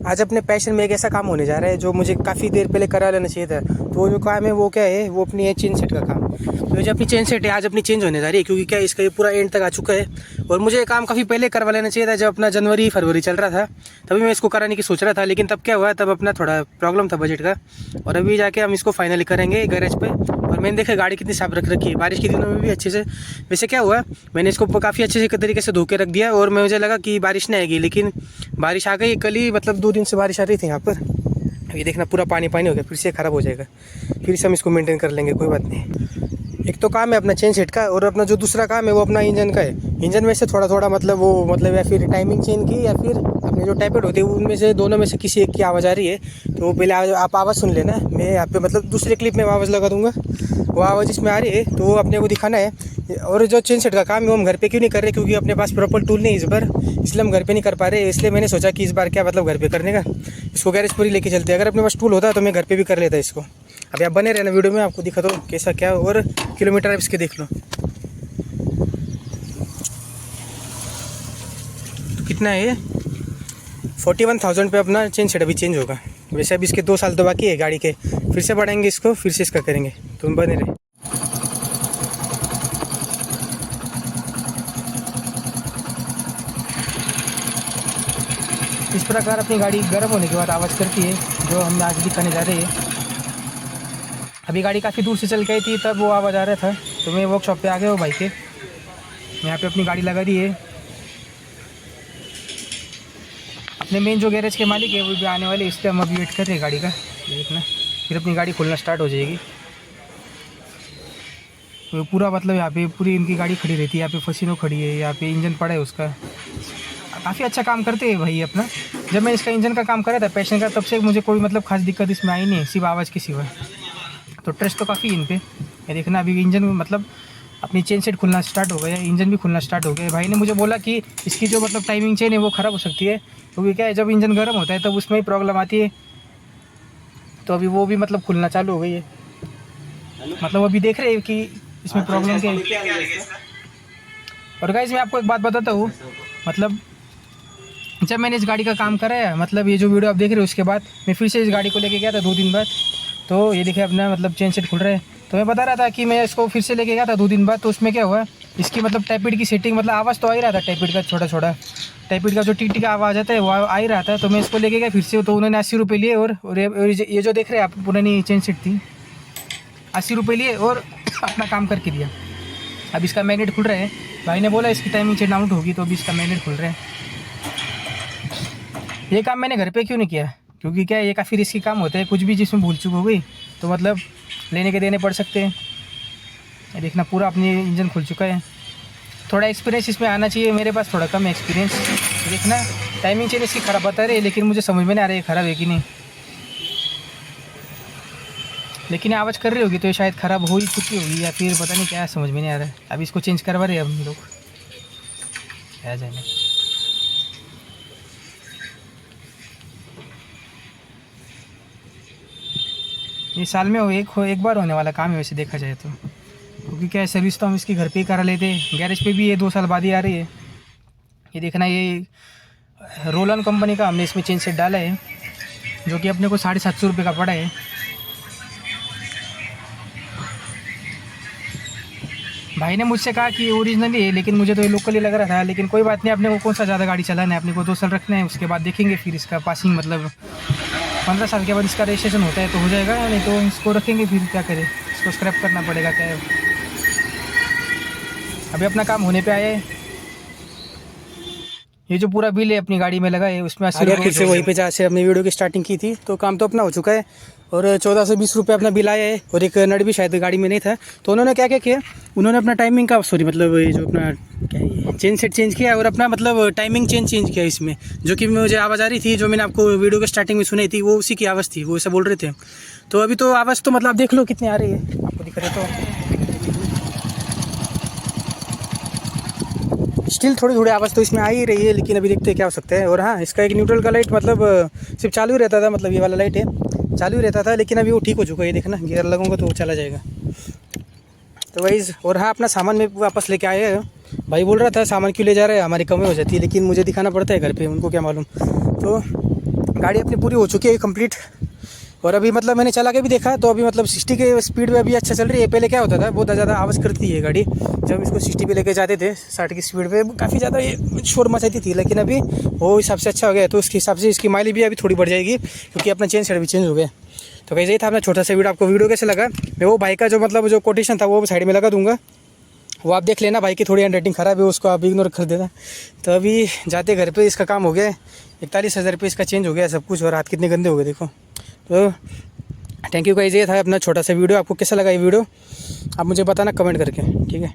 आज अपने पैशन में एक ऐसा काम होने जा रहा है जो मुझे काफ़ी देर पहले करा लेना चाहिए था। तो वो जो काम है वो क्या है, वो अपनी है चेन सेट का काम। तो जो अपनी चेन सेट है आज अपनी चेंज होने जा रही है, क्योंकि क्या इसका ये पूरा एंड तक आ चुका है। और मुझे ये काम काफ़ी पहले करवा लेना चाहिए था, जब अपना जनवरी फरवरी चल रहा था तभी मैं इसको कराने की सोच रहा था। लेकिन तब क्या हुआ, तब अपना थोड़ा प्रॉब्लम था बजट का, और अभी जाके हम इसको फाइनली करेंगे गैरेज पे। और मैंने देखा गाड़ी कितनी साफ रख रखी है, बारिश के दिनों में भी अच्छे से। वैसे क्या हुआ, मैंने इसको काफ़ी अच्छे से तरीके से धो के रख दिया, और मुझे लगा कि बारिश नहीं आएगी, लेकिन बारिश आ गई। कल ही मतलब 2 दिन से बारिश आ रही थी यहाँ पर। ये देखना पूरा पानी पानी हो गया, फिर से ख़राब हो जाएगा। फिर से हम इसको मेंटेन कर लेंगे, कोई बात नहीं। एक तो काम है अपना चेन सेट का, और अपना जो दूसरा काम है वो अपना इंजन का है। इंजन में से थोड़ा थोड़ा मतलब या फिर टाइमिंग चेन की, या फिर अपने जो टैपेड होते हैं उनमें से दोनों में से किसी एक की आवाज़ आ रही है। तो वो पहले आप आवाज़ सुन लेना, मैं यहाँ पे मतलब दूसरे क्लिप में आवाज़ लगा दूंगा। वो आवाज़ इसमें आ रही है तो वो अपने को दिखाना है। और जो चेन सेट का काम है वो हम घर पे क्यों नहीं कर रहे, क्योंकि अपने पास प्रॉपर टूल नहीं इस बार, इसलिए हम घर पे नहीं कर पा रहे। इसलिए मैंने सोचा कि इस बार क्या मतलब घर पे करने का, इसको गैरेज पर ही लेके चलते हैं। अगर अपने पास टूल होता तो मैं घर पे भी कर लेता इसको। अभी आप बने रहना वीडियो में, आपको दिखा दो कैसा क्या, और किलोमीटर आप इसके देख लो। तो कितना है ये, 41,000 पे अपना चेन सेट अभी चेंज होगा। वैसे अभी इसके 2 साल तो बाकी है गाड़ी के, फिर से बढ़ाएंगे इसको, फिर से इसका करेंगे। तुम बने रहे। इस प्रकार अपनी गाड़ी गर्म होने के बाद आवाज़ करती है, जो हम आज दिखाने जा रहे हैं। अभी गाड़ी काफ़ी दूर से चल के आई थी, तब वो आवाज़ आ रहा था। तो मैं वर्कशॉप पे आ गया हूँ भाई के, यहाँ पे अपनी गाड़ी लगा दी है। अपने मेन जो गैरेज के मालिक है वो भी आने वाले, इसलिए हम अभी वेट कर रहे हैं गाड़ी का। देखना फिर अपनी गाड़ी खुलना स्टार्ट हो जाएगी। तो पूरा मतलब यहाँ पे पूरी इनकी गाड़ी खड़ी रहती है, यहाँ पे फसीनो खड़ी है, यहाँ पे इंजन पड़ा है उसका। काफ़ी अच्छा काम करते हैं भाई अपना। जब मैं इसका इंजन का काम कर रहा था पैशन का, तब से मुझे कोई मतलब खास दिक्कत इसमें आई नहीं, सिर्फ आवाज़ के सिवा। तो ट्रस्ट तो काफ़ी इन पे। ये देखना अभी इंजन मतलब अपनी चेन सेट खुलना स्टार्ट हो गया, इंजन भी खुलना स्टार्ट हो गया। भाई ने मुझे बोला कि इसकी जो मतलब टाइमिंग चेन है वो ख़राब हो सकती है, क्योंकि क्या है जब इंजन गर्म होता है तब उसमें ही प्रॉब्लम आती है। तो अभी वो भी मतलब खुलना चालू हो गई है। मतलब अभी देख रहे हैं कि इसमें प्रॉब्लम क्या है। और गाइस मैं आपको एक बात बताता हूँ, मतलब जब मैंने इस गाड़ी का काम कराया, मतलब ये जो वीडियो आप देख रहे हो उसके बाद मैं फिर से इस गाड़ी को लेके गया था 2 दिन बाद। तो ये देखिए अपना मतलब चेन सेट खुल रहा है। तो मैं बता रहा था कि मैं इसको फिर से लेके गया था 2 दिन बाद। तो उसमें क्या हुआ, इसकी मतलब टैपिड की सेटिंग, मतलब आवाज़ तो आ ही रहा था टैपिड का, छोटा छोटा टैपिड का जो टी का आवाज़ आता है वो आ ही रहा था। तो मैं इसको लेके गया फिर से, तो उन्होंने 80 रुपये लिए। और ये जो देख रहे हैं आप पुरानी चेन सेट थी, 80 रुपये लिए और अपना काम करके दिया। अब इसका मैग्नेट खुल रहा है। भाई ने बोला इसकी टाइमिंग चेन आउट होगी, तो अभी इसका मैग्नेट खुल रहा है। ये काम मैंने घर पे क्यों नहीं किया, क्योंकि क्या ये काफ़ी रिस्की काम होता है। कुछ भी जिसमें भूल चूक हो गई तो मतलब लेने के देने पड़ सकते हैं। ये देखना पूरा अपनी इंजन खुल चुका है। थोड़ा एक्सपीरियंस इसमें आना चाहिए, मेरे पास थोड़ा कम एक्सपीरियंस। देखना टाइमिंग चेन इसकी ख़राब बता रही है, लेकिन मुझे समझ में नहीं आ रहा है ख़राब है कि नहीं। लेकिन आवाज़ कर रही होगी तो ये शायद ख़राब हो ही चुकी होगी, या फिर पता नहीं क्या, समझ में नहीं आ रहा है। अभी इसको चेंज करवा रहे हैं हम लोग, आ जाएंगे। ये साल में एक बार होने वाला काम है वैसे देखा जाए तो, क्योंकि क्या है सर्विस तो हम इसकी घर पे ही करा लेते हैं। गैरेज पे भी ये 2 साल बाद ही आ रही है। ये देखना ये रोलन कंपनी का हमने इसमें चेन सेट डाला है, जो कि अपने को 750 रुपये का पड़ा है। भाई ने मुझसे कहा कि ओरिजिनली है, लेकिन मुझे तो ये लोकल ही लग रहा था। लेकिन कोई बात नहीं, अपने को कौन सा ज़्यादा गाड़ी चलाना है, अपने को 2 साल रखना है, उसके बाद देखेंगे फिर इसका पासिंग। मतलब 15 साल के बाद इसका रजिस्ट्रेशन होता है तो हो जाएगा, नहीं तो इसको रखेंगे फिर क्या करें, इसको स्क्रैप करना पड़ेगा। क्या है अभी अपना काम होने पे आया है। ये जो पूरा बिल है अपनी गाड़ी में लगा है, उसमें 80 रुपये फिर से वहीं पे जहाँ से अपनी वीडियो की स्टार्टिंग की थी। तो काम तो अपना हो चुका है, और 14 से 20 रुपये अपना बिल आया है। और एक नट भी शायद गाड़ी में नहीं था। तो उन्होंने क्या क्या किया, उन्होंने अपना टाइमिंग का मतलब ये जो अपना क्या है चेन सेट चेंज किया, और अपना मतलब टाइमिंग चेंज किया इसमें, जो कि मुझे आवाज़ आ रही थी, जो मैंने आपको वीडियो के स्टार्टिंग में सुनी थी, वो उसी की आवाज़ थी। वो ऐसा बोल रहे थे। तो अभी तो आवाज़ तो मतलब आप देख लो कितनी आ रही है, आपको दिख रहे तो स्टिल थोड़ी थोड़ी आवाज़ तो इसमें आ ही रही है। लेकिन अभी देखते हैं क्या हो सकता है। और हाँ, इसका एक न्यूट्रल का लाइट मतलब सिर्फ चालू ही रहता था, मतलब ये वाला लाइट है चालू ही रहता था, लेकिन अभी वो ठीक हो चुका है। देखना गियर लगाऊंगा तो वो चला जाएगा। तो वही। और हाँ, अपना सामान में वापस लेके आए हैं। भाई बोल रहा था सामान क्यों ले जा रहे हैं, हमारी कमी हो जाती है, लेकिन मुझे दिखाना पड़ता है घर पे, उनको क्या मालूम। तो गाड़ी अपनी पूरी हो चुकी है कंप्लीट। और अभी मतलब मैंने चला के भी देखा तो अभी मतलब 60 के स्पीड पे अभी अच्छा चल रही है। पहले क्या होता था, बहुत ज़्यादा आवाज़ करती है गाड़ी। जब इसको 60 पे लेके जाते थे 60 की स्पीड पे काफ़ी ज़्यादा ये शोर मचाती थी, लेकिन अभी वो हिसाब से अच्छा हो गया। तो उसके हिसाब से इसकी माइलेज भी अभी थोड़ी बढ़ जाएगी, क्योंकि अपना चेन सेट भी चेंज हो गया। तो वैसे ही था अपना छोटा सा वीडियो। आपको वीडियो कैसे लगा, मैं वो भाई का जो मतलब जो कोटेशन था वो साइड में लगा दूंगा, वो आप देख लेना। भाई की थोड़ी हैंड राइटिंग ख़राब है, उसको आप इग्नोर कर देना। तो अभी जाते घर पे इसका काम हो गया, 41,000 रुपये इसका चेंज हो गया सब कुछ। और हाथ कितने गंदे हो गए देखो। तो थैंक यू गाइस, ये था अपना छोटा सा वीडियो। आपको कैसा लगा ये वीडियो आप मुझे बताना कमेंट करके, ठीक है।